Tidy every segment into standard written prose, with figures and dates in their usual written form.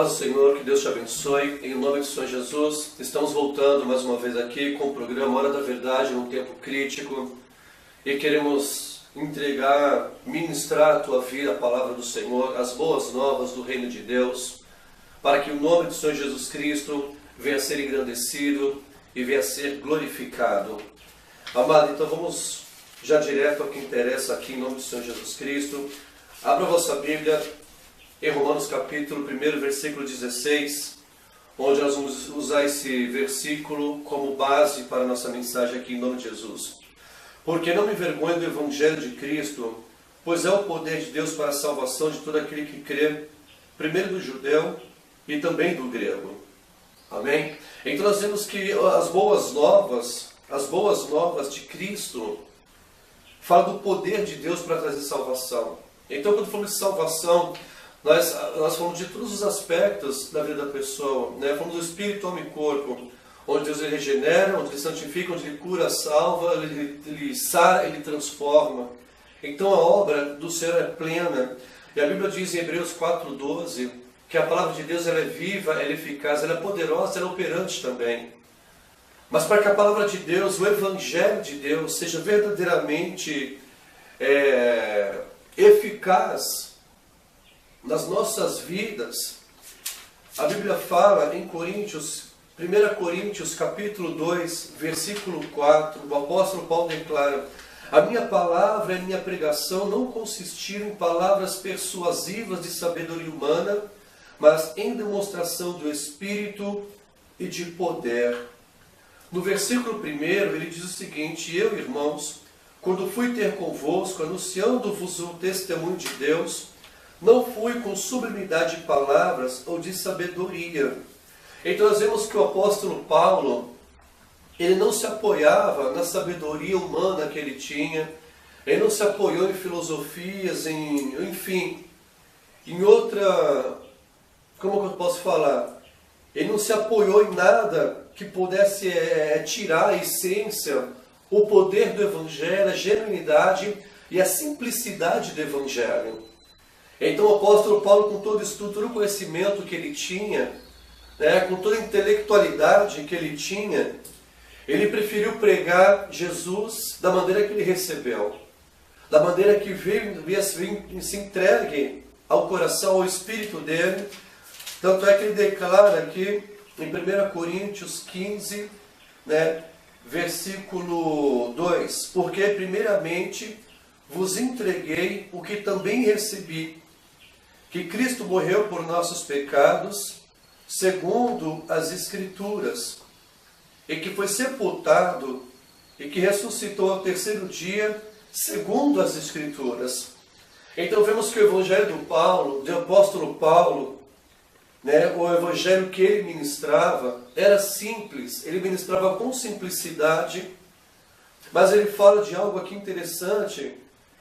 Paz do Senhor, que Deus te abençoe, em nome do Senhor Jesus. Estamos voltando mais uma vez aqui com o programa Hora da Verdade, num tempo crítico, e queremos entregar, ministrar a tua vida, a palavra do Senhor, as boas novas do reino de Deus, para que o nome do Senhor Jesus Cristo venha a ser engrandecido e venha a ser glorificado. Amado, então vamos já direto ao que interessa aqui em nome do Senhor Jesus Cristo. Abra a vossa Bíblia em Romanos capítulo 1, versículo 16, onde nós vamos usar esse versículo como base para a nossa mensagem aqui em nome de Jesus. Porque não me envergonho do Evangelho de Cristo, pois é o poder de Deus para a salvação de todo aquele que crê, primeiro do judeu e também do grego. Amém? Então nós vemos que as boas novas de Cristo falam do poder de Deus para trazer salvação. Então quando falamos de salvação, nós falamos de todos os aspectos da vida da pessoa, né? Falamos do espírito, alma e corpo, onde Deus ele regenera, onde ele santifica, onde ele cura, salva, ele sara, ele transforma. Então a obra do Senhor é plena. E a Bíblia diz em Hebreus 4:12 que a palavra de Deus ela é viva, ela é eficaz, ela é poderosa, ela é operante também. Mas para que a palavra de Deus, o Evangelho de Deus, seja verdadeiramente eficaz nas nossas vidas, a Bíblia fala em 1 Coríntios capítulo 2, versículo 4, o apóstolo Paulo declara: a minha palavra e a minha pregação não consistiram em palavras persuasivas de sabedoria humana, mas em demonstração do Espírito e de poder. No versículo 1 ele diz o seguinte: eu, irmãos, quando fui ter convosco, anunciando-vos o testemunho de Deus, não fui com sublimidade de palavras ou de sabedoria. Então nós vemos que o apóstolo Paulo, ele não se apoiava na sabedoria humana que ele tinha, ele não se apoiou em filosofias, enfim, em outra, como eu posso falar? Ele não se apoiou em nada que pudesse tirar a essência, o poder do Evangelho, a genuinidade e a simplicidade do Evangelho. Então o apóstolo Paulo, com todo isso, todo o conhecimento que ele tinha, né, com toda a intelectualidade que ele tinha, ele preferiu pregar Jesus da maneira que ele recebeu, da maneira que veio se entregue ao coração, ao espírito dele. Tanto é que ele declara aqui em 1 Coríntios 15, né, versículo 2, porque primeiramente vos entreguei o que também recebi, que Cristo morreu por nossos pecados, segundo as Escrituras, e que foi sepultado, e que ressuscitou ao terceiro dia, segundo as Escrituras. Então vemos que o Evangelho do apóstolo Paulo, né, o Evangelho que ele ministrava, era simples, ele ministrava com simplicidade, mas ele fala de algo aqui interessante,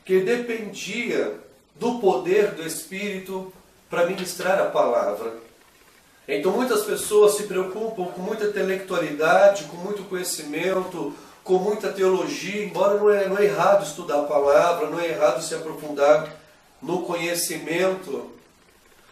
que dependia do poder do Espírito para ministrar a palavra. Então muitas pessoas se preocupam com muita intelectualidade, com muito conhecimento, com muita teologia, embora não é errado estudar a palavra, não é errado se aprofundar no conhecimento,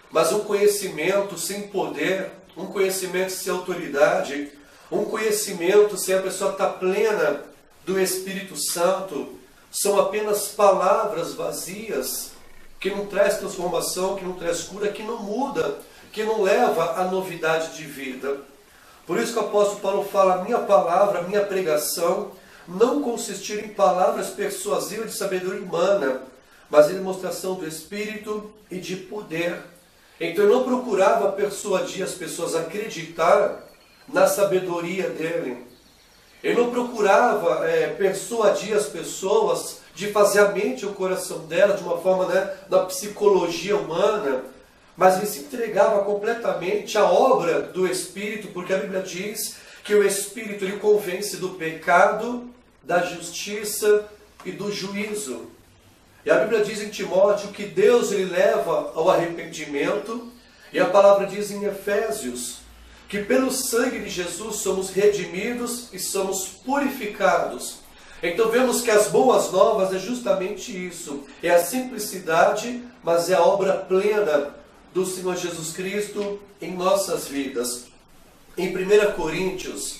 mas um conhecimento sem poder, um conhecimento sem autoridade, um conhecimento sem a pessoa estar plena do Espírito Santo, são apenas palavras vazias, que não traz transformação, que não traz cura, que não muda, que não leva a novidade de vida. Por isso que o apóstolo Paulo fala: a minha palavra, a minha pregação, não consistir em palavras persuasivas de sabedoria humana, mas em demonstração do Espírito e de poder. Então eu não procurava persuadir as pessoas a acreditar na sabedoria dele. Eu não procurava persuadir as pessoas de fazer a mente e o coração dela de uma forma, né, da psicologia humana, mas ele se entregava completamente à obra do Espírito, porque a Bíblia diz que o Espírito ele convence do pecado, da justiça e do juízo. E a Bíblia diz em Timóteo que Deus ele leva ao arrependimento, e a palavra diz em Efésios que pelo sangue de Jesus somos redimidos e somos purificados. Então vemos que as boas novas é justamente isso, é a simplicidade, mas é a obra plena do Senhor Jesus Cristo em nossas vidas. Em 1 Coríntios,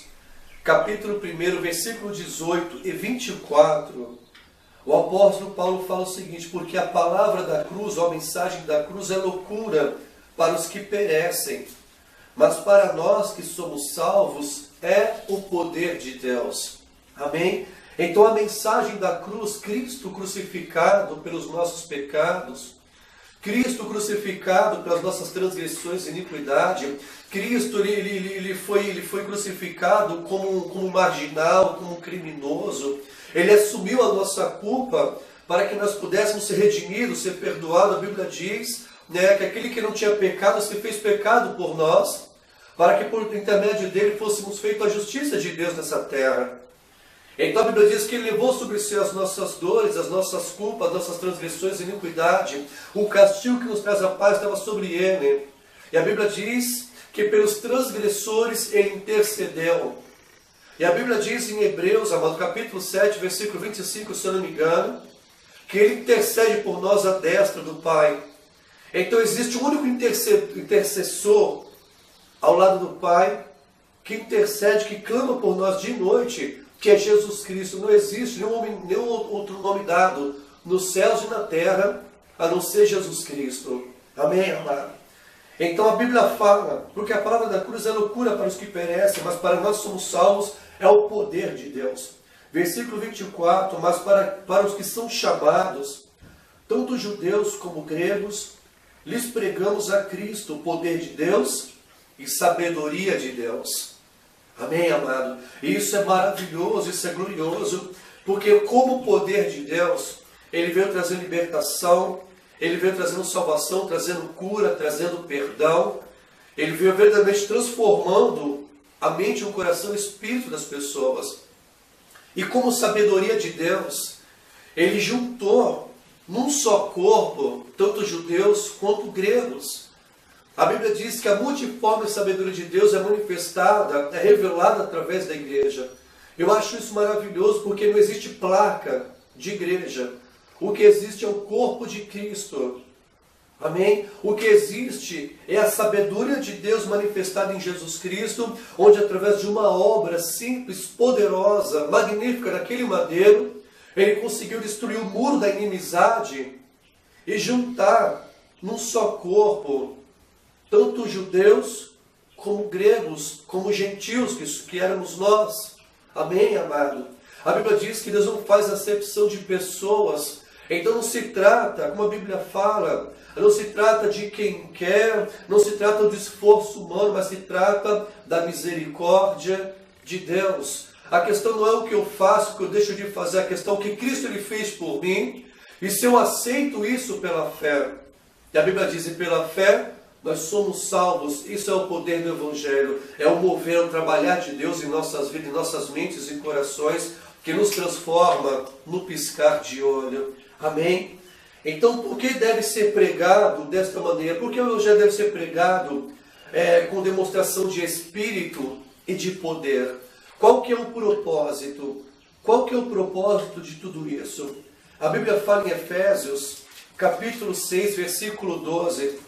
capítulo 1, versículo 18 e 24, o apóstolo Paulo fala o seguinte: porque a palavra da cruz, ou a mensagem da cruz, é loucura para os que perecem, mas para nós que somos salvos é o poder de Deus. Amém? Então a mensagem da cruz, Cristo crucificado pelos nossos pecados, Cristo crucificado pelas nossas transgressões e iniquidade, Cristo ele foi crucificado como marginal, como criminoso. Ele assumiu a nossa culpa para que nós pudéssemos ser redimidos, ser perdoados. A Bíblia diz, né, que aquele que não tinha pecado se fez pecado por nós, para que por intermédio dele fôssemos feitos a justiça de Deus nessa terra. Então a Bíblia diz que ele levou sobre si as nossas dores, as nossas culpas, as nossas transgressões e iniquidade. O castigo que nos traz a paz estava sobre ele. E a Bíblia diz que pelos transgressores ele intercedeu. E a Bíblia diz em Hebreus, amado, capítulo 7, versículo 25, se eu não me engano, que ele intercede por nós à destra do Pai. Então existe um único intercessor ao lado do Pai, que intercede, que clama por nós de noite, que é Jesus Cristo. Não existe nenhum outro nome dado nos céus e na terra, a não ser Jesus Cristo. Amém, amado? Então a Bíblia fala, porque a palavra da cruz é loucura para os que perecem, mas para nós somos salvos é o poder de Deus. Versículo 24, mas para os que são chamados, tanto judeus como gregos, lhes pregamos a Cristo, o poder de Deus e sabedoria de Deus. Amém, amado? Isso é maravilhoso, isso é glorioso, porque como o poder de Deus, ele veio trazer libertação, ele veio trazendo salvação, trazendo cura, trazendo perdão, ele veio verdadeiramente transformando a mente, o coração e o espírito das pessoas. E como sabedoria de Deus, ele juntou num só corpo, tanto judeus quanto gregos. A Bíblia diz que a multiforme sabedoria de Deus é manifestada, é revelada através da igreja. Eu acho isso maravilhoso, porque não existe placa de igreja. O que existe é o corpo de Cristo. Amém? O que existe é a sabedoria de Deus manifestada em Jesus Cristo, onde através de uma obra simples, poderosa, magnífica daquele madeiro, ele conseguiu destruir o muro da inimizade e juntar num só corpo tanto judeus, como gregos, como gentios, que éramos nós. Amém, amado? A Bíblia diz que Deus não faz acepção de pessoas. Então não se trata, como a Bíblia fala, não se trata de quem quer, não se trata do esforço humano, mas se trata da misericórdia de Deus. A questão não é o que eu faço, o que eu deixo de fazer, a questão é o que Cristo ele fez por mim, e se eu aceito isso pela fé. E a Bíblia diz, e pela fé nós somos salvos. Isso é o poder do Evangelho, é o mover, o trabalhar de Deus em nossas vidas, em nossas mentes e corações, que nos transforma no piscar de olho. Amém? Então, por que deve ser pregado desta maneira? Porque o Evangelho deve ser pregado com demonstração de espírito e de poder. Qual que é o propósito? Qual que é o propósito de tudo isso? A Bíblia fala em Efésios, capítulo 6, versículo 12,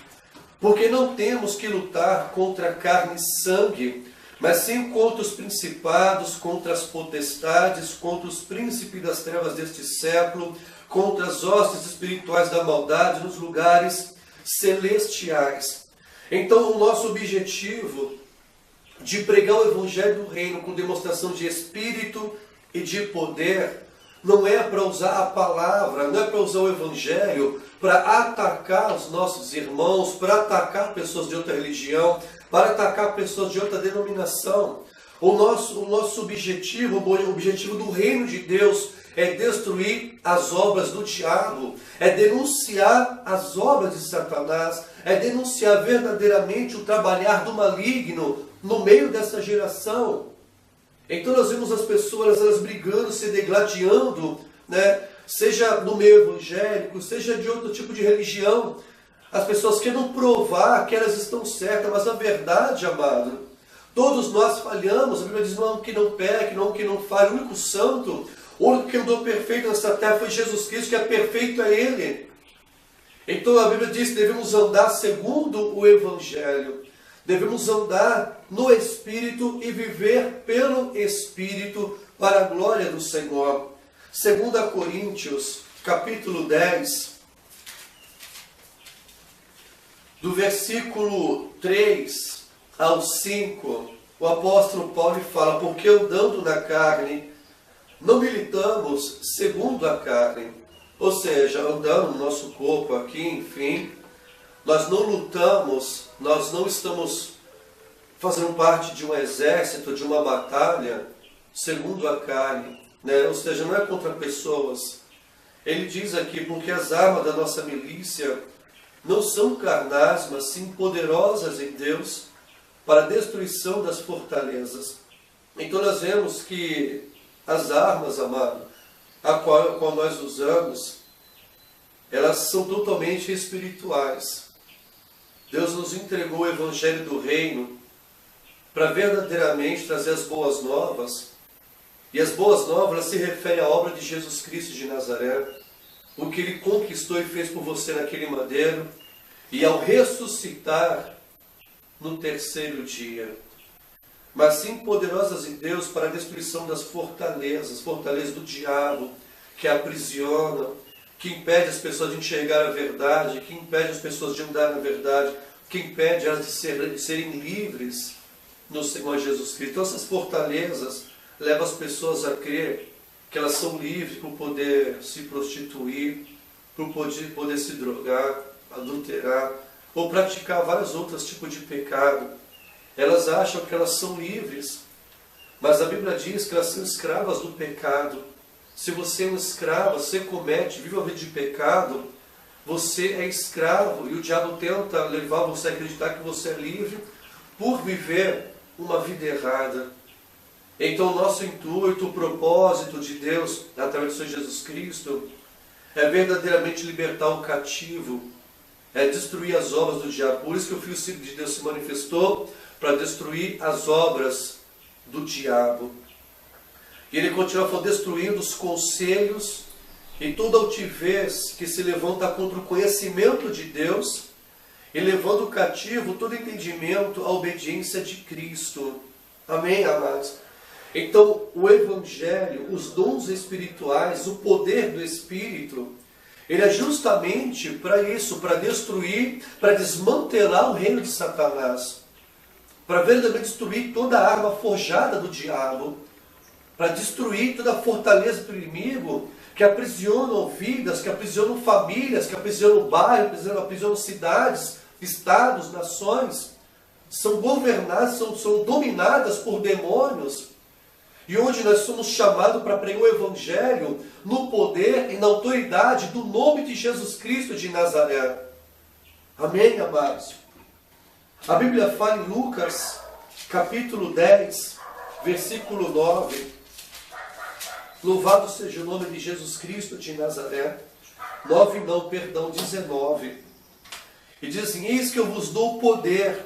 porque não temos que lutar contra carne e sangue, mas sim contra os principados, contra as potestades, contra os príncipes das trevas deste século, contra as hostes espirituais da maldade nos lugares celestiais. Então, o nosso objetivo de pregar o Evangelho do Reino com demonstração de espírito e de poder não é para usar a palavra, não é para usar o Evangelho para atacar os nossos irmãos, para atacar pessoas de outra religião, para atacar pessoas de outra denominação. O nosso objetivo, o objetivo do reino de Deus é destruir as obras do diabo, é denunciar as obras de Satanás, é denunciar verdadeiramente o trabalhar do maligno no meio dessa geração. Então nós vemos as pessoas elas brigando, se degladiando, né? Seja no meio evangélico, seja de outro tipo de religião. As pessoas querem provar que elas estão certas, mas a verdade, amado, todos nós falhamos. A Bíblia diz, não que não peque, não que não falhe. O único santo, o único que andou perfeito nessa terra foi Jesus Cristo, que é perfeito é Ele. Então a Bíblia diz que devemos andar segundo o Evangelho. Devemos andar no Espírito e viver pelo Espírito para a glória do Senhor. 2 Coríntios, capítulo 10, do versículo 3 ao 5, o apóstolo Paulo fala: porque andando na carne, não militamos segundo a carne. Ou seja, andando no nosso corpo aqui, enfim, nós não lutamos, nós não estamos fazendo parte de um exército, de uma batalha, segundo a carne, né? Ou seja, não é contra pessoas. Ele diz aqui, porque as armas da nossa milícia não são carnais, mas sim poderosas em Deus, para a destruição das fortalezas. Então nós vemos que as armas, amado, a qual nós usamos, elas são totalmente espirituais. Deus nos entregou o Evangelho do Reino para verdadeiramente trazer as boas novas. E as boas novas se referem à obra de Jesus Cristo de Nazaré, o que Ele conquistou e fez por você naquele madeiro, e ao ressuscitar no terceiro dia. Mas sim poderosas em Deus para a destruição das fortalezas do diabo, que aprisionam, que impede as pessoas de enxergar a verdade, que impede as pessoas de andar na verdade, que impede elas de serem livres no Senhor Jesus Cristo. Então essas fortalezas levam as pessoas a crer que elas são livres para poder se prostituir, para poder se drogar, adulterar, ou praticar vários outros tipos de pecado. Elas acham que elas são livres, mas a Bíblia diz que elas são escravas do pecado. Se você é um escravo, você comete, vive uma vida de pecado, você é escravo, e o diabo tenta levar você a acreditar que você é livre por viver uma vida errada. Então o nosso intuito, o propósito de Deus, através do Senhor Jesus Cristo, é verdadeiramente libertar o cativo, é destruir as obras do diabo. Por isso que o Filho de Deus se manifestou, para destruir as obras do diabo. E ele continua falando, destruindo os conselhos e toda altivez que se levanta contra o conhecimento de Deus, e levando o cativo todo entendimento à obediência de Cristo. Amém, amados? Então, o Evangelho, os dons espirituais, o poder do Espírito, ele é justamente para isso, para destruir, para desmantelar o reino de Satanás, para verdadeiramente destruir toda a arma forjada do diabo, para destruir toda a fortaleza do inimigo, que aprisionam vidas, que aprisionam famílias, que aprisionam bairros, que aprisionam cidades, estados, nações, são governadas, são dominadas por demônios, e onde nós somos chamados para pregar o Evangelho no poder e na autoridade do nome de Jesus Cristo de Nazaré. Amém, amados? A Bíblia fala em Lucas, capítulo 10, versículo 9. Louvado seja o nome de Jesus Cristo de Nazaré. 19. E diz assim, eis que eu vos dou poder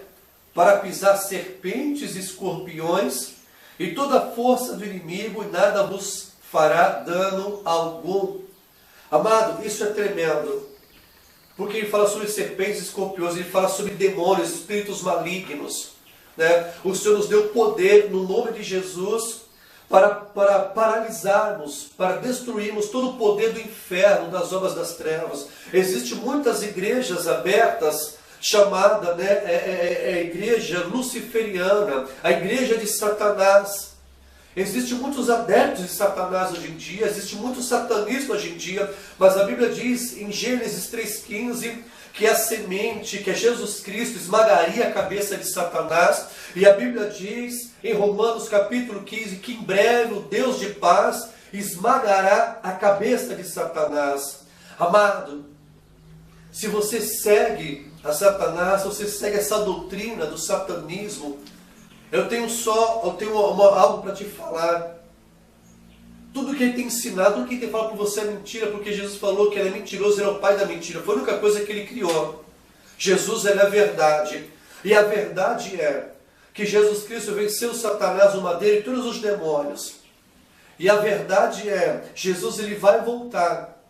para pisar serpentes e escorpiões e toda a força do inimigo, e nada vos fará dano algum. Amado, isso é tremendo. Porque ele fala sobre serpentes e escorpiões, ele fala sobre demônios, espíritos malignos, né? O Senhor nos deu poder no nome de Jesus para paralisarmos, para destruirmos todo o poder do inferno, das obras das trevas. Existem muitas igrejas abertas, chamada, né, igreja luciferiana, a igreja de Satanás. Existem muitos adeptos de Satanás hoje em dia, existe muito satanismo hoje em dia, mas a Bíblia diz em Gênesis 3,15 que a semente, que é Jesus Cristo, esmagaria a cabeça de Satanás, e a Bíblia diz em Romanos capítulo 15 que em breve o Deus de paz esmagará a cabeça de Satanás. Amado, se você segue a Satanás, se você segue essa doutrina do satanismo, eu tenho algo para te falar. Tudo que ele tem ensinado, tudo que ele tem falado para você é mentira, porque Jesus falou que ele é mentiroso, ele é o pai da mentira. Foi a única coisa que ele criou. Jesus, ele é a verdade. E a verdade é que Jesus Cristo venceu Satanás, o madeiro e todos os demônios. E a verdade é, Jesus ele vai voltar.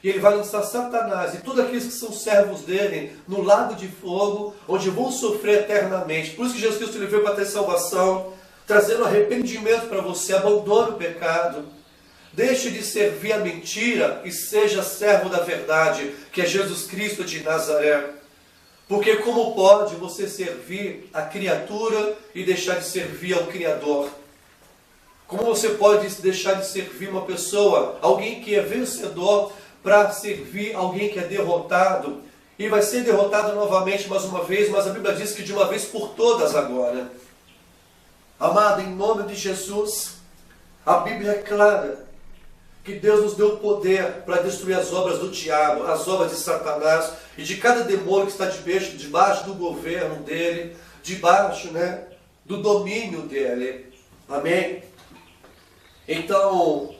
E ele vai lançar Satanás e todos aqueles que são servos dele no lago de fogo, onde vão sofrer eternamente. Por isso que Jesus Cristo ele veio para ter salvação, trazendo arrependimento para você. Abandone o pecado. Deixe de servir a mentira e seja servo da verdade, que é Jesus Cristo de Nazaré. Porque como pode você servir a criatura e deixar de servir ao Criador? Como você pode deixar de servir uma pessoa, alguém que é vencedor, para servir alguém que é derrotado? E vai ser derrotado novamente mais uma vez, mas a Bíblia diz que de uma vez por todas agora. Amado, em nome de Jesus, a Bíblia é clara que Deus nos deu poder para destruir as obras do diabo, as obras de Satanás e de cada demônio que está debaixo do governo dele, debaixo, do domínio dele. Amém? Então,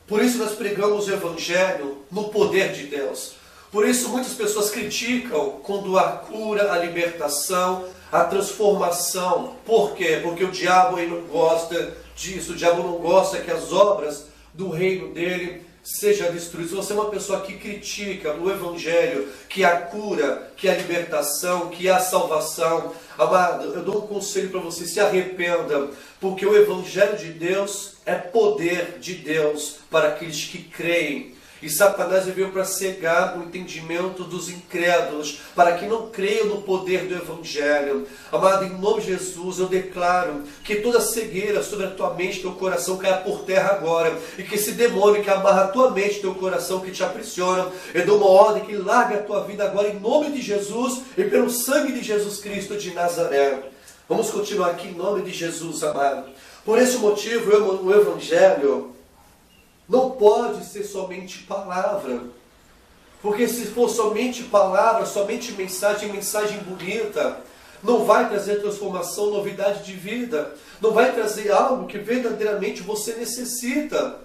por isso nós pregamos o Evangelho no poder de Deus. Por isso muitas pessoas criticam quando há cura, a libertação, a transformação. Por quê? Porque o diabo ele não gosta disso, o diabo não gosta que as obras do reino dele sejam destruídas. Se você é uma pessoa que critica o Evangelho, que há cura, que há libertação, que há salvação, amado, eu dou um conselho para você: se arrependa, porque o Evangelho de Deus é poder de Deus para aqueles que creem. E Satanás veio para cegar o entendimento dos incrédulos, para que não creiam no poder do Evangelho. Amado, em nome de Jesus, eu declaro que toda cegueira sobre a tua mente, teu coração, caia por terra agora. E que esse demônio que amarra a tua mente, teu coração, que te aprisiona, eu dou uma ordem que largue a tua vida agora, em nome de Jesus e pelo sangue de Jesus Cristo de Nazaré. Vamos continuar aqui em nome de Jesus, amado. Por esse motivo, o Evangelho não pode ser somente palavra. Porque se for somente palavra, somente mensagem bonita, não vai trazer transformação, novidade de vida. Não vai trazer algo que verdadeiramente você necessita.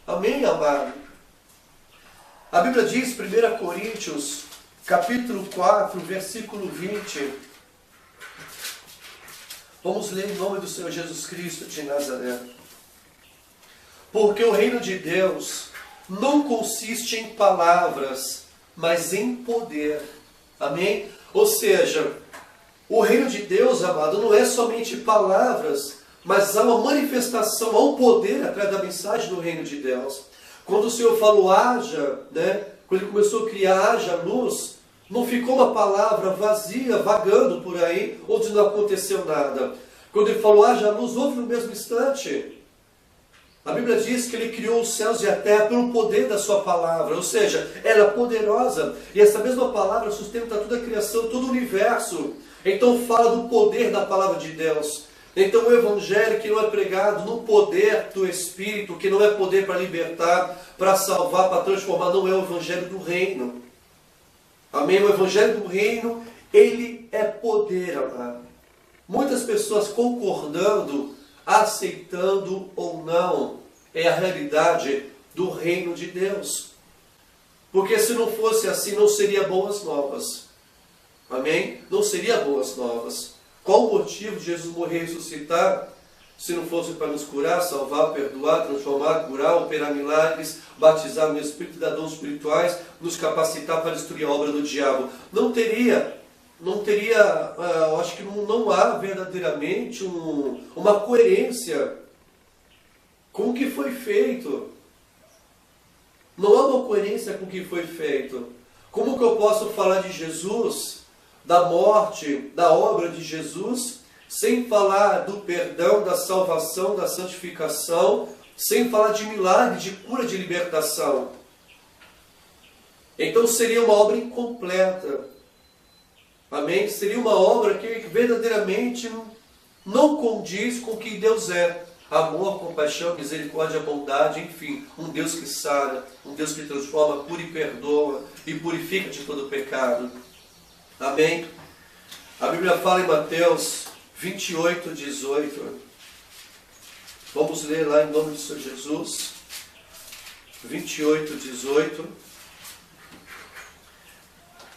Amém, amado? A Bíblia diz, 1 Coríntios, capítulo 4, versículo 20. Vamos ler em nome do Senhor Jesus Cristo de Nazaré. Porque o reino de Deus não consiste em palavras, mas em poder. Amém? Ou seja, o reino de Deus, amado, não é somente palavras, mas há uma manifestação, há um poder atrás da mensagem do reino de Deus. Quando o Senhor falou haja, quando Ele começou a criar haja luz, não ficou uma palavra vazia, vagando por aí, onde não aconteceu nada. Quando Ele falou haja luz, houve no mesmo instante. A Bíblia diz que Ele criou os céus e a terra pelo poder da sua palavra, ou seja, ela é poderosa, e essa mesma palavra sustenta toda a criação, todo o universo. Então fala do poder da palavra de Deus. Então o Evangelho que não é pregado no poder do Espírito, que não é poder para libertar, para salvar, para transformar, não é o Evangelho do reino. Amém? O Evangelho do reino, ele é poder, amado. Muitas pessoas concordando, aceitando ou não, é a realidade do reino de Deus. Porque se não fosse assim, não seria boas novas. Amém? Não seria boas novas. Qual o motivo de Jesus morrer e ressuscitar, se não fosse para nos curar, salvar, perdoar, transformar, curar, operar milagres, batizar no Espírito, dar dons espirituais, nos capacitar para destruir a obra do diabo? Não teria, eu acho que não há verdadeiramente uma coerência com o que foi feito. Não há uma coerência com o que foi feito. Como que eu posso falar de Jesus, da morte, da obra de Jesus, sem falar do perdão, da salvação, da santificação, sem falar de milagre, de cura, de libertação? Então seria uma obra incompleta. Amém? Seria uma obra que verdadeiramente não condiz com o que Deus é. Amor, compaixão, misericórdia, bondade, enfim. Um Deus que sara, um Deus que transforma, cura e perdoa e purifica de todo o pecado. Amém? A Bíblia fala em Mateus 28, 18. Vamos ler lá em nome do Senhor Jesus. 28, 18.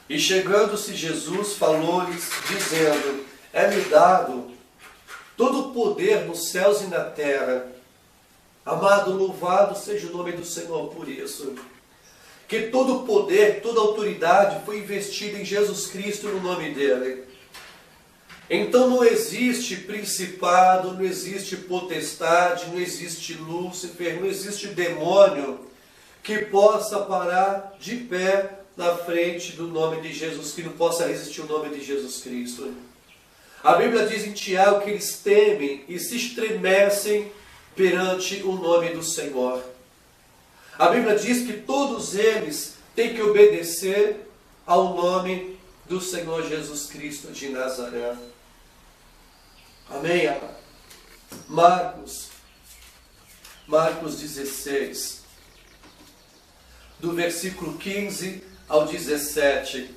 E chegando-se Jesus, falou-lhes, dizendo: é-me dado todo o poder nos céus e na terra. Amado, louvado seja o nome do Senhor por isso. que todo o poder, toda a autoridade foi investida em Jesus Cristo no nome dele. Então não existe principado, não existe potestade, não existe Lúcifer, não existe demônio que possa parar de pé na frente do nome de Jesus, que não possa resistir o nome de Jesus Cristo. A Bíblia diz em Tiago que eles temem e se estremecem perante o nome do Senhor. A Bíblia diz que todos eles têm que obedecer ao nome do Senhor Jesus Cristo de Nazaré. Amém? Marcos 16, do versículo 15 ao 17.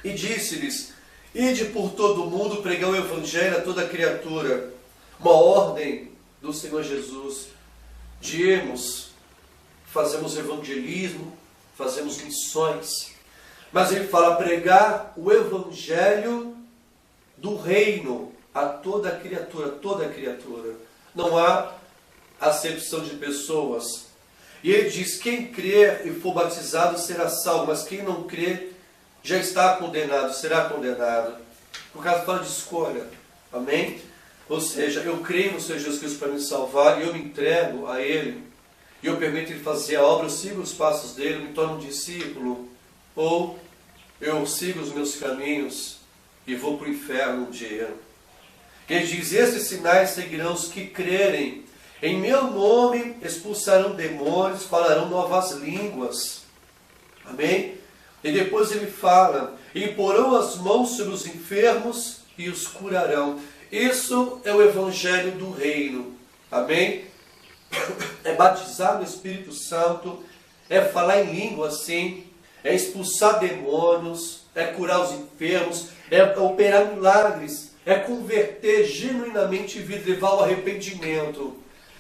E disse-lhes: ide por todo o mundo pregar o evangelho a toda criatura. Uma ordem do Senhor Jesus de irmos, fazemos evangelismo, fazemos missões. Mas ele fala pregar o evangelho do reino a toda criatura, toda criatura. Não há acepção de pessoas. E ele diz, quem crer e for batizado será salvo, mas quem não crer já está condenado, será condenado. Por causa fala de escolha. Amém? Ou seja, eu creio no Senhor Jesus Cristo para me salvar, e eu me entrego a Ele, e eu permito Ele fazer a obra, eu sigo os passos dele, me torno um discípulo, ou eu sigo os meus caminhos e vou para o inferno um dia. Ele diz, esses sinais seguirão os que crerem. Em meu nome expulsarão demônios, falarão novas línguas. Amém? E depois ele fala, imporão as mãos sobre os enfermos e os curarão. Isso é o evangelho do reino. Amém? É batizar no Espírito Santo, é falar em língua assim, é expulsar demônios, é curar os enfermos, é operar milagres, é converter genuinamente vida, levar ao arrependimento.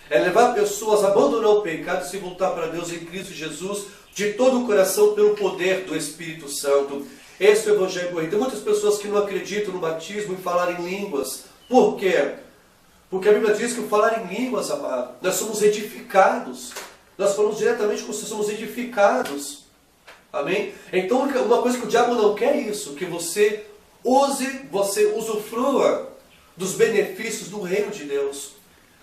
É levar pessoas a abandonar o pecado e se voltar para Deus em Cristo Jesus de todo o coração pelo poder do Espírito Santo. Esse é o Evangelho do Reino. Tem muitas pessoas que não acreditam no batismo e falar em línguas. Por quê? Porque a Bíblia diz que o falar em línguas, amado, nós somos edificados. Nós falamos diretamente com você, somos edificados. Amém? Então, uma coisa que o diabo não quer é isso, que você usufrua dos benefícios do reino de Deus.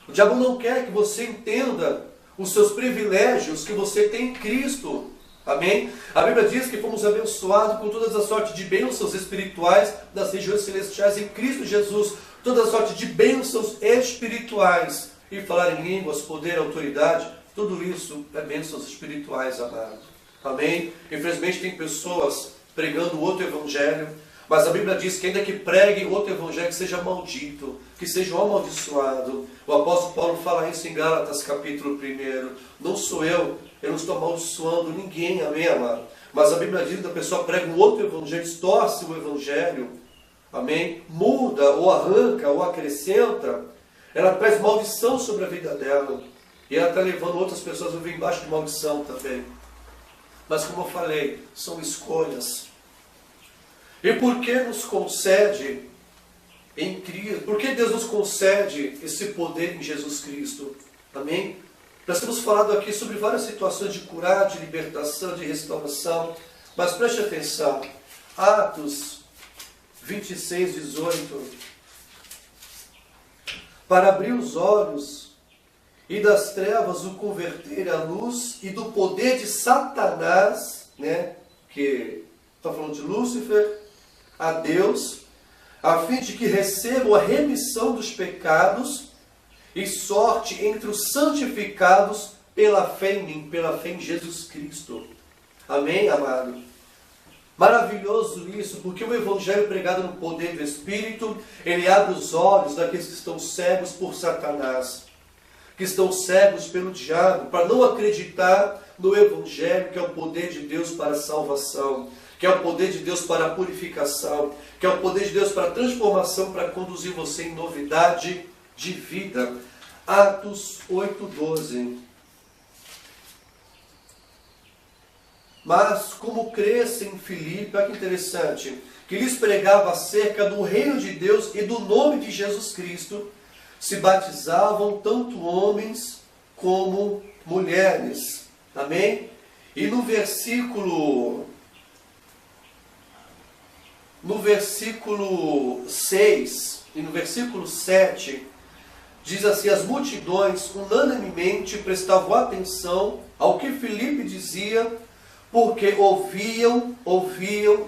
O diabo não quer que você entenda os seus privilégios que você tem em Cristo. Amém? A Bíblia diz que fomos abençoados com todas as sortes de bênçãos espirituais das regiões celestiais em Cristo Jesus. Toda a sorte de bênçãos espirituais. E falar em línguas, poder, autoridade, tudo isso é bênçãos espirituais, amado. Amém? Infelizmente tem pessoas pregando outro evangelho, mas a Bíblia diz que ainda que pregue outro evangelho, que seja maldito, que seja amaldiçoado. O apóstolo Paulo fala isso em Gálatas capítulo 1. Não sou eu não estou amaldiçoando ninguém, amém, amado? Mas a Bíblia diz que a pessoa prega um outro evangelho, distorce o evangelho, amém? Muda, ou arranca, ou acrescenta, ela traz maldição sobre a vida dela. E ela está levando outras pessoas a viver embaixo de maldição também. Mas como eu falei, são escolhas. E por que nos concede em Cristo? Por que Deus nos concede esse poder em Jesus Cristo? Amém? Nós temos falado aqui sobre várias situações de curar, de libertação, de restauração. Mas preste atenção. Atos 26, 18. Para abrir os olhos e das trevas o converter à luz e do poder de Satanás, né? Que está falando de Lúcifer, a Deus, a fim de que recebam a remissão dos pecados e sorte entre os santificados pela fé em mim, pela fé em Jesus Cristo. Amém, amado? Maravilhoso isso, porque o Evangelho pregado no poder do Espírito, ele abre os olhos daqueles que estão cegos por Satanás, que estão cegos pelo diabo, para não acreditar no Evangelho, que é o poder de Deus para a salvação, que é o poder de Deus para a purificação, que é o poder de Deus para a transformação, para conduzir você em novidade de vida. Atos 8:12. Mas como crescem em Filipe, olha que interessante, que lhes pregava acerca do reino de Deus e do nome de Jesus Cristo, se batizavam tanto homens como mulheres. Amém? E no versículo 6 e no versículo 7, diz assim: as multidões unanimemente prestavam atenção ao que Filipe dizia, porque ouviam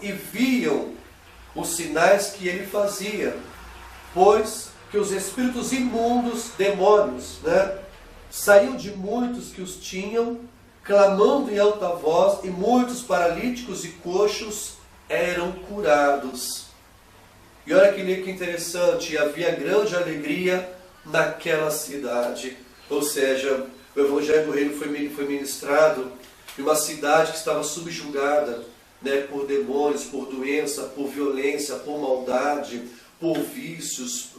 e viam os sinais que ele fazia, pois que os espíritos imundos, demônios, saíam de muitos que os tinham, clamando em alta voz, e muitos paralíticos e coxos eram curados. E olha que interessante, havia grande alegria naquela cidade. Ou seja, o Evangelho do Reino foi ministrado em uma cidade que estava subjugada, por demônios, por doença, por violência, por maldade, por vícios,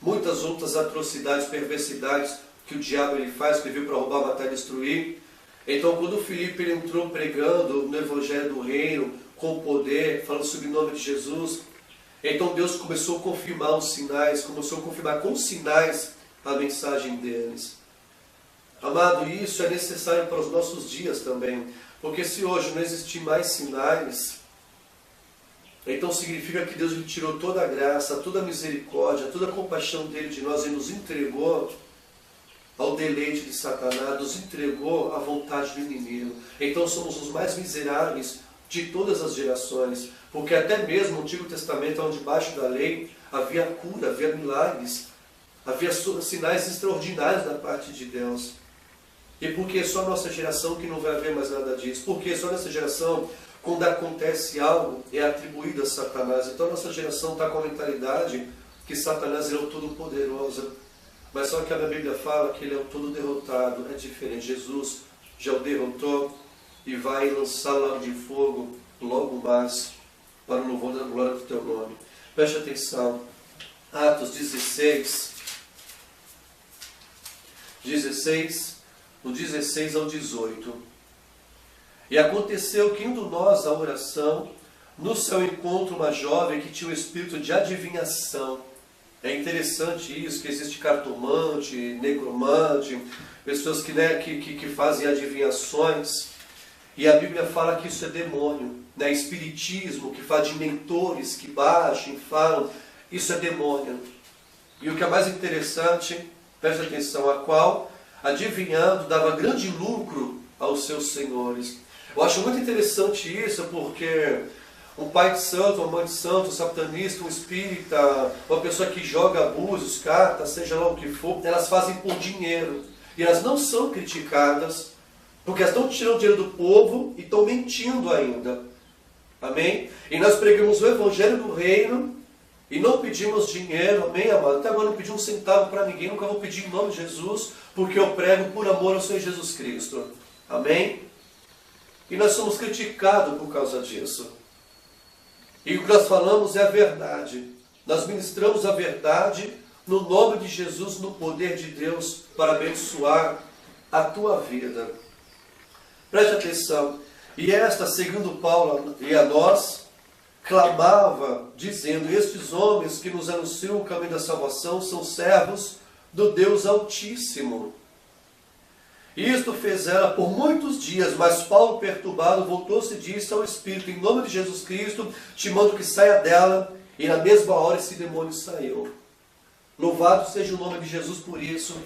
muitas outras atrocidades, perversidades que o diabo ele faz, que veio para roubar, matar e destruir. Então, quando Filipe ele entrou pregando no Evangelho do Reino, com poder, falando sobre o nome de Jesus, então Deus começou a confirmar os sinais, começou a confirmar com sinais a mensagem deles. Amado, isso é necessário para os nossos dias também, porque se hoje não existir mais sinais, então significa que Deus lhe tirou toda a graça, toda a misericórdia, toda a compaixão dele de nós e nos entregou ao deleite de Satanás, nos entregou à vontade do inimigo. Então somos os mais miseráveis de todas as gerações, porque até mesmo no Antigo Testamento, onde debaixo da lei havia cura, havia milagres, havia sinais extraordinários da parte de Deus. E porque só nossa geração que não vai haver mais nada disso? Porque só nessa geração, quando acontece algo, é atribuído a Satanás. Então a nossa geração está com a mentalidade que Satanás é o Todo-Poderoso. Mas só que a Bíblia fala que ele é o Todo-Derrotado. É diferente. Jesus já o derrotou e vai lançá-lo lá de fogo logo mais para o louvor da glória do teu nome. Preste atenção. Atos 16, do 16 ao 18. E aconteceu que, indo nós à oração, no seu encontro uma jovem que tinha o espírito de adivinhação. É interessante isso, que existe cartomante, negromante, pessoas que fazem adivinhações. E a Bíblia fala que isso é demônio. Espiritismo, que fala de mentores que baixam, falam, isso é demônio. E o que é mais interessante, preste atenção, a qual, adivinhando, dava grande lucro aos seus senhores. Eu acho muito interessante isso, porque um pai de santo, uma mãe de santo, um satanista, um espírita, uma pessoa que joga abusos, cartas, seja lá o que for, elas fazem por dinheiro. E elas não são criticadas, porque elas estão tirando dinheiro do povo e estão mentindo ainda. Amém? E nós pregamos o Evangelho do Reino e não pedimos dinheiro, amém, amado? Até agora não pedi um centavo para ninguém, nunca vou pedir em nome de Jesus, porque eu prego por amor ao Senhor Jesus Cristo. Amém? E nós somos criticados por causa disso. E o que nós falamos é a verdade. Nós ministramos a verdade no nome de Jesus, no poder de Deus, para abençoar a tua vida. Preste atenção. E esta, segundo Paulo e a nós, clamava, dizendo: estes homens que nos anunciam o caminho da salvação são servos do Deus Altíssimo. Isto fez ela por muitos dias, mas Paulo, perturbado, voltou-se e disse ao Espírito: em nome de Jesus Cristo, te mando que saia dela. E na mesma hora esse demônio saiu. Louvado seja o nome de Jesus por isso,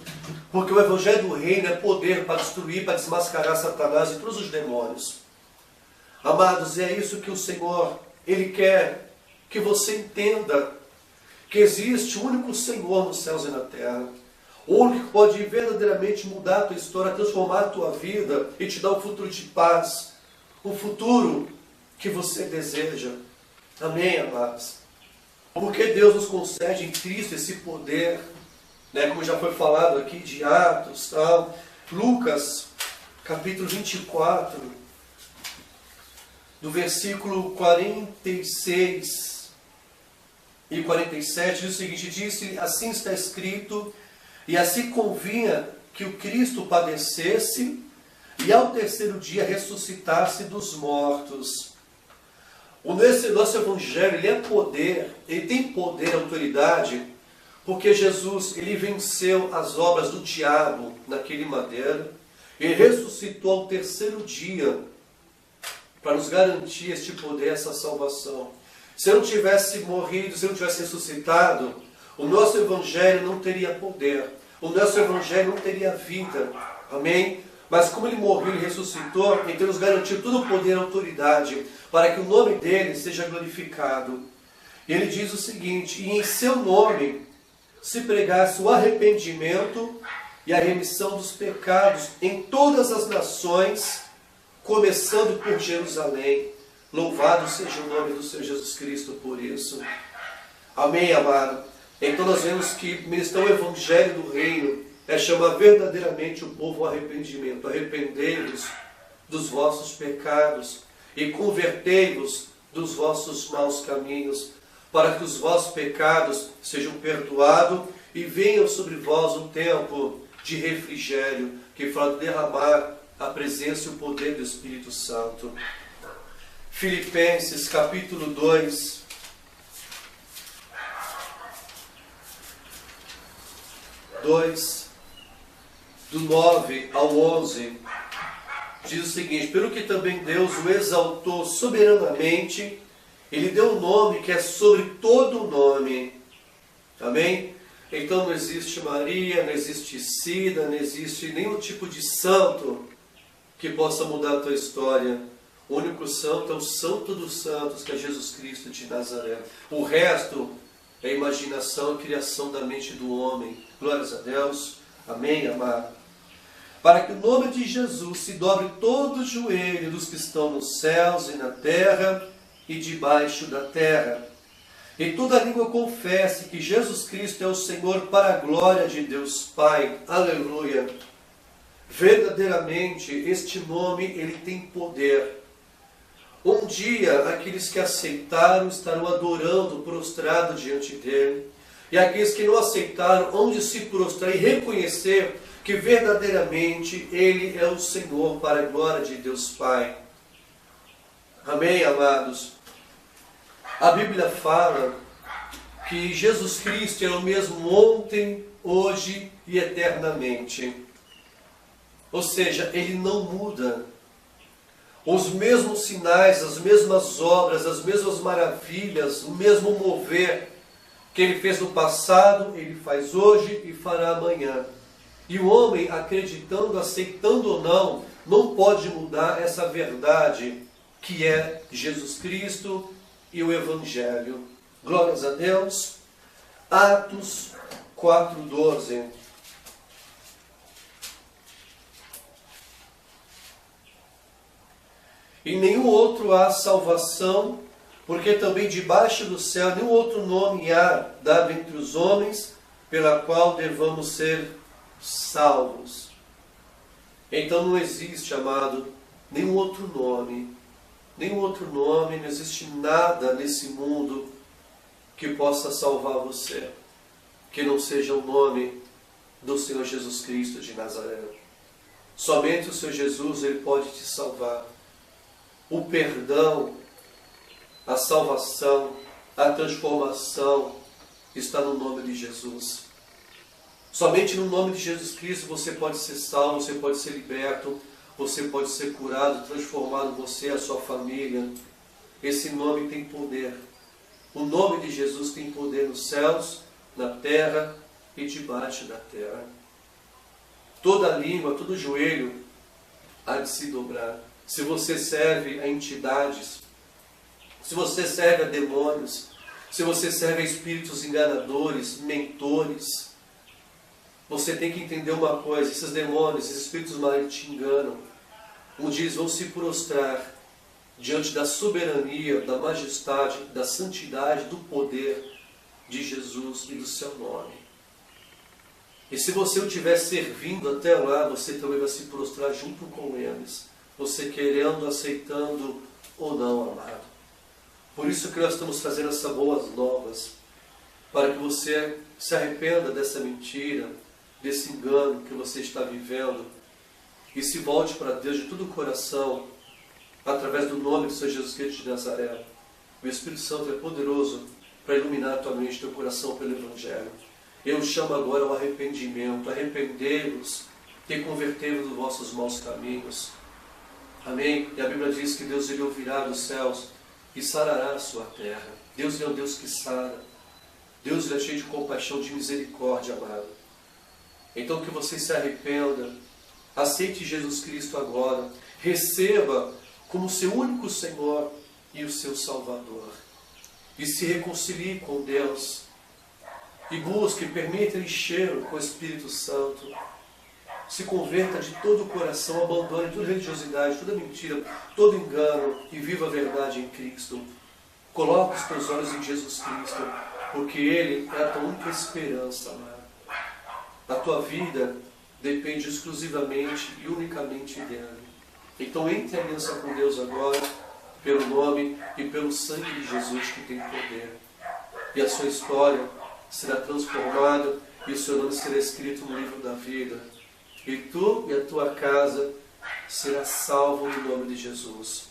porque o Evangelho do Reino é poder para destruir, para desmascarar Satanás e todos os demônios. Amados, é isso que o Senhor, Ele quer que você entenda, que existe um único Senhor nos céus e na terra. O único que pode verdadeiramente mudar a tua história, transformar a tua vida e te dar um futuro de paz, um futuro que você deseja. Amém, amados? Porque Deus nos concede em Cristo esse poder, como já foi falado aqui de Atos, tal. Lucas, capítulo 24, do versículo 46 e 47, diz o seguinte: disse, assim está escrito, e assim convinha que o Cristo padecesse e ao terceiro dia ressuscitasse dos mortos. O nosso Evangelho, ele é poder, ele tem poder e autoridade, porque Jesus, ele venceu as obras do diabo naquele madeiro, ele ressuscitou ao terceiro dia para nos garantir este poder, essa salvação. Se eu não tivesse morrido, se eu não tivesse ressuscitado, o nosso Evangelho não teria poder. O nosso Evangelho não teria vida. Amém? Mas como Ele morreu e ressuscitou, então nos garantiu todo o poder e autoridade para que o nome dEle seja glorificado. E Ele diz o seguinte: e em seu nome se pregasse o arrependimento e a remissão dos pecados em todas as nações, começando por Jerusalém. Louvado seja o nome do Senhor Jesus Cristo por isso. Amém, amado? Então nós vemos que ministrar o Evangelho do Reino é chamar verdadeiramente o povo ao arrependimento. Arrependei-vos dos vossos pecados e convertei-vos dos vossos maus caminhos, para que os vossos pecados sejam perdoados e venham sobre vós o tempo de refrigério, que fala de derramar a presença e o poder do Espírito Santo. Filipenses capítulo 2. Do 9 ao 11, diz o seguinte: pelo que também Deus o exaltou soberanamente, Ele deu um nome que é sobre todo o nome. Amém? Então não existe Maria, não existe Cida, não existe nenhum tipo de santo que possa mudar a tua história. O único santo é o Santo dos Santos, que é Jesus Cristo de Nazaré. O resto é imaginação e criação da mente do homem. Glórias a Deus. Amém, amado? Para que o nome de Jesus se dobre todo o joelho dos que estão nos céus e na terra e debaixo da terra. E toda língua confesse que Jesus Cristo é o Senhor, para a glória de Deus Pai. Aleluia. Verdadeiramente, este nome, ele tem poder. Um dia, aqueles que aceitaram estarão adorando, prostrado diante dele. E aqueles que não aceitaram, hão de se prostrar e reconhecer que verdadeiramente ele é o Senhor, para a glória de Deus Pai. Amém, amados? A Bíblia fala que Jesus Cristo é o mesmo ontem, hoje e eternamente. Ou seja, Ele não muda. Os mesmos sinais, as mesmas obras, as mesmas maravilhas, o mesmo mover que Ele fez no passado, Ele faz hoje e fará amanhã. E o homem, acreditando, aceitando ou não, não pode mudar essa verdade que é Jesus Cristo e o Evangelho. Glórias a Deus. Atos 4:12. Em nenhum outro há salvação, porque também debaixo do céu nenhum outro nome há dado entre os homens, pela qual devamos ser salvos. Então não existe, amado, nenhum outro nome, não existe nada nesse mundo que possa salvar você, que não seja o nome do Senhor Jesus Cristo de Nazaré. Somente o Senhor Jesus, Ele pode te salvar. O perdão, a salvação, a transformação está no nome de Jesus. Somente no nome de Jesus Cristo você pode ser salvo, você pode ser liberto, você pode ser curado, transformado, você e a sua família. Esse nome tem poder. O nome de Jesus tem poder nos céus, na terra e debaixo da terra. Toda língua, todo joelho há de se dobrar. Se você serve a entidades, se você serve a demônios, se você serve a espíritos enganadores, mentores, você tem que entender uma coisa: esses demônios, esses espíritos malignos te enganam. Um dia eles vão se prostrar diante da soberania, da majestade, da santidade, do poder de Jesus e do seu nome. E se você o estiver servindo até lá, você também vai se prostrar junto com eles. Você querendo, aceitando ou não, amado. Por isso que nós estamos fazendo essas boas novas, para que você se arrependa dessa mentira, desse engano que você está vivendo, e se volte para Deus de todo o coração, através do nome do Senhor Jesus Cristo de Nazaré. O Espírito Santo é poderoso para iluminar a tua mente e teu coração pelo Evangelho. Eu chamo agora ao arrependimento. Arrependei-vos e convertei-vos dos vossos maus caminhos. Amém? E a Bíblia diz que Deus ele ouvirá dos céus e sarará a sua terra. Deus é um Deus que sara. Deus ele é cheio de compaixão, de misericórdia, amado. Então que você se arrependa, aceite Jesus Cristo agora, receba como seu único Senhor e o seu Salvador. E se reconcilie com Deus. E busque, permita encher com o Espírito Santo. Se converta de todo o coração, abandone toda religiosidade, toda mentira, todo engano e viva a verdade em Cristo. Coloque os teus olhos em Jesus Cristo, porque Ele é a tua única esperança, amado. A tua vida depende exclusivamente e unicamente dele. Então entre em aliança com Deus agora, pelo nome e pelo sangue de Jesus que tem poder. E a sua história será transformada e o seu nome será escrito no livro da vida. E tu e a tua casa será salvo em nome de Jesus.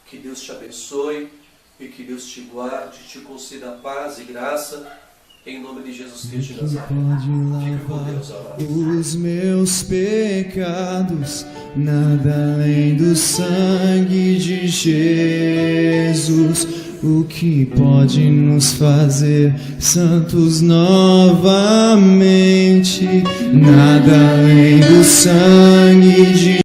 Que Deus te abençoe e que Deus te guarde, te conceda paz e graça, em nome de Jesus Cristo de Nazaré. Fique com Deus, amado. Os meus pecados, nada além do sangue de Jesus, o que pode nos fazer santos novamente, nada além do sangue de